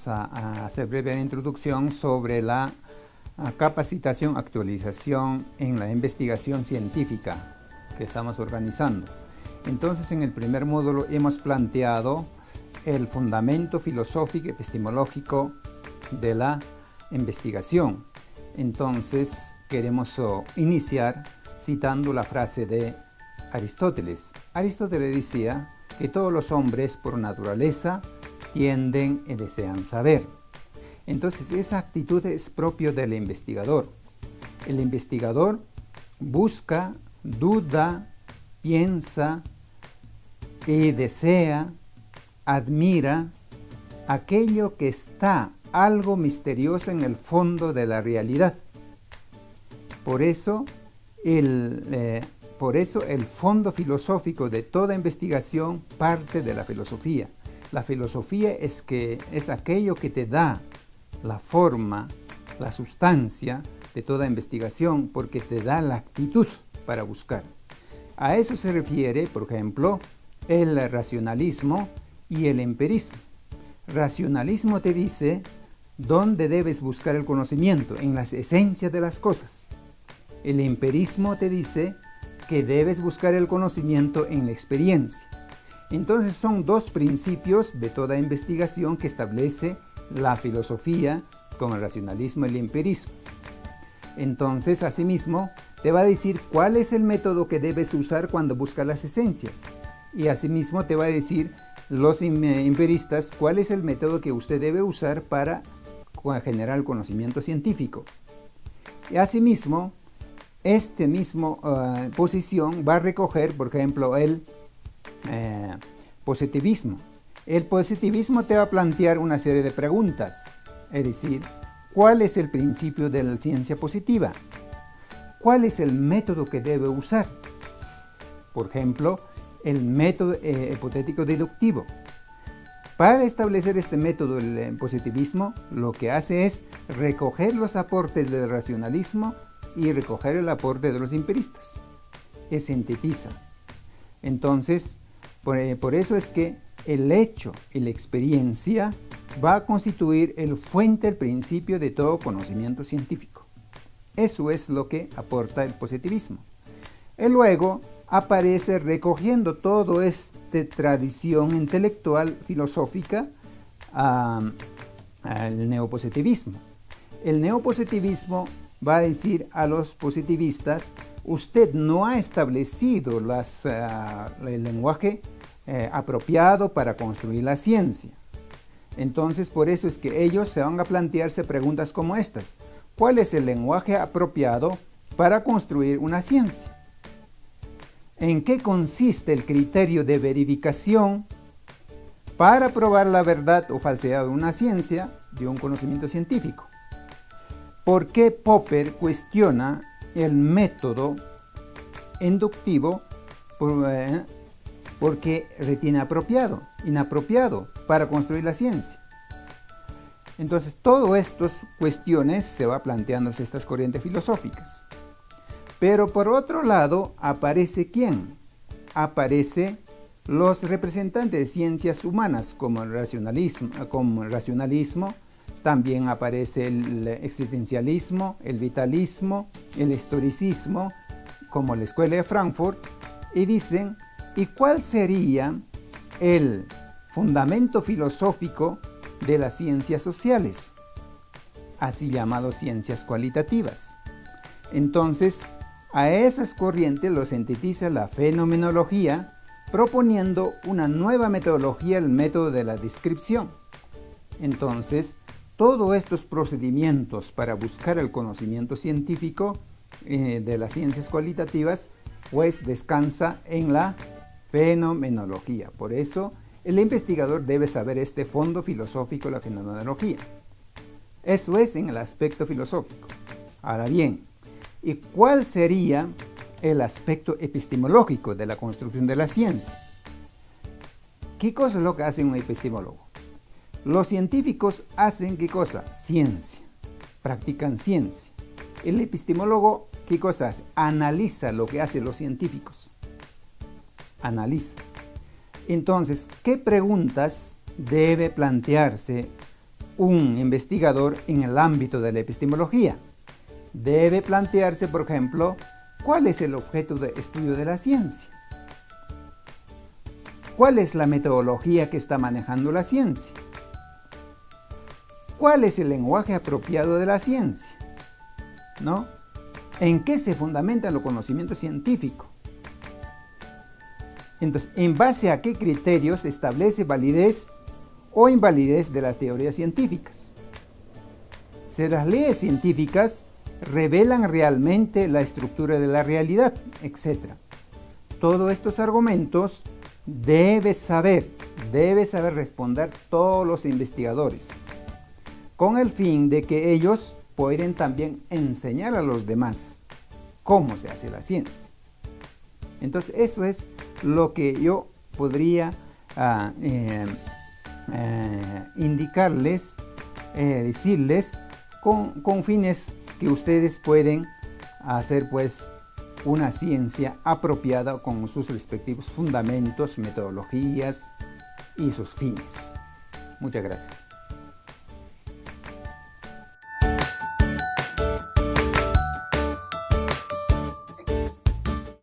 vamos a hacer breve introducción sobre la capacitación, actualización en la investigación científica que estamos organizando. Entonces, en el primer módulo hemos planteado el fundamento filosófico epistemológico de la investigación. Entonces, queremos iniciar citando la frase de Aristóteles. Aristóteles decía que todos los hombres por naturaleza tienden y desean saber. Entonces, esa actitud es propia del investigador. El investigador busca, duda, piensa y desea, admira aquello que está algo misterioso en el fondo de la realidad. Por eso el fondo filosófico de toda investigación parte de la filosofía. La filosofía es aquello que te da la forma, la sustancia de toda investigación, porque te da la actitud para buscar. A eso se refiere, por ejemplo, el racionalismo y el empirismo. Racionalismo te dice dónde debes buscar el conocimiento, en las esencias de las cosas. El empirismo te dice que debes buscar el conocimiento en la experiencia. Entonces son dos principios de toda investigación que establece la filosofía con el racionalismo y el empirismo. Entonces, asimismo, te va a decir cuál es el método que debes usar cuando buscas las esencias. Y asimismo te va a decir los empiristas cuál es el método que usted debe usar para generar el conocimiento científico. Y asimismo, esta misma posición va a recoger, por ejemplo, el positivismo. El positivismo te va a plantear una serie de preguntas, es decir, ¿cuál es el principio de la ciencia positiva? ¿Cuál es el método que debe usar? Por ejemplo, el método hipotético deductivo. Para establecer este método, el positivismo, lo que hace es recoger los aportes del racionalismo y recoger el aporte de los empiristas. Es sintetiza. Entonces, por eso es que el hecho y la experiencia va a constituir el fuente, el principio de todo conocimiento científico. Eso es lo que aporta el positivismo. Y luego aparece recogiendo toda esta tradición intelectual filosófica al neopositivismo. El neopositivismo va a decir a los positivistas: usted no ha establecido el lenguaje apropiado para construir la ciencia. Entonces, por eso es que ellos se van a plantearse preguntas como estas: ¿cuál es el lenguaje apropiado para construir una ciencia? ¿En qué consiste el criterio de verificación para probar la verdad o falsedad de una ciencia, de un conocimiento científico? ¿Por qué Popper cuestiona el método inductivo porque retiene inapropiado para construir la ciencia? Entonces, todas estas cuestiones se va planteándose estas corrientes filosóficas. Pero por otro lado, ¿aparece quién? Aparece los representantes de ciencias humanas como el racionalismo, también aparece el existencialismo, el vitalismo, el historicismo, como la Escuela de Frankfurt, y dicen: ¿y cuál sería el fundamento filosófico de las ciencias sociales? Así llamadas ciencias cualitativas. Entonces, a esas corrientes lo sintetiza la fenomenología, proponiendo una nueva metodología, el método de la descripción. Entonces, todos estos procedimientos para buscar el conocimiento científico de las ciencias cualitativas, pues descansa en la fenomenología. Por eso, el investigador debe saber este fondo filosófico de la fenomenología. Eso es en el aspecto filosófico. Ahora bien, ¿y cuál sería el aspecto epistemológico de la construcción de la ciencia? ¿Qué cosa es lo que hace un epistemólogo? Los científicos hacen ¿qué cosa? Ciencia. Practican ciencia. El epistemólogo, ¿qué cosa hace? Analiza lo que hacen los científicos. Analiza. Entonces, ¿qué preguntas debe plantearse un investigador en el ámbito de la epistemología? Debe plantearse, por ejemplo, ¿cuál es el objeto de estudio de la ciencia? ¿Cuál es la metodología que está manejando la ciencia? ¿Cuál es el lenguaje apropiado de la ciencia? ¿No? ¿En qué se fundamenta el conocimiento científico? Entonces, ¿en base a qué criterios se establece validez o invalidez de las teorías científicas? Si las leyes científicas revelan realmente la estructura de la realidad, etc. Todos estos argumentos debe saber responder todos los investigadores, con el fin de que ellos puedan también enseñar a los demás cómo se hace la ciencia. Entonces, eso es lo que yo podría indicarles, decirles, con fines que ustedes pueden hacer pues una ciencia apropiada con sus respectivos fundamentos, metodologías y sus fines. Muchas gracias.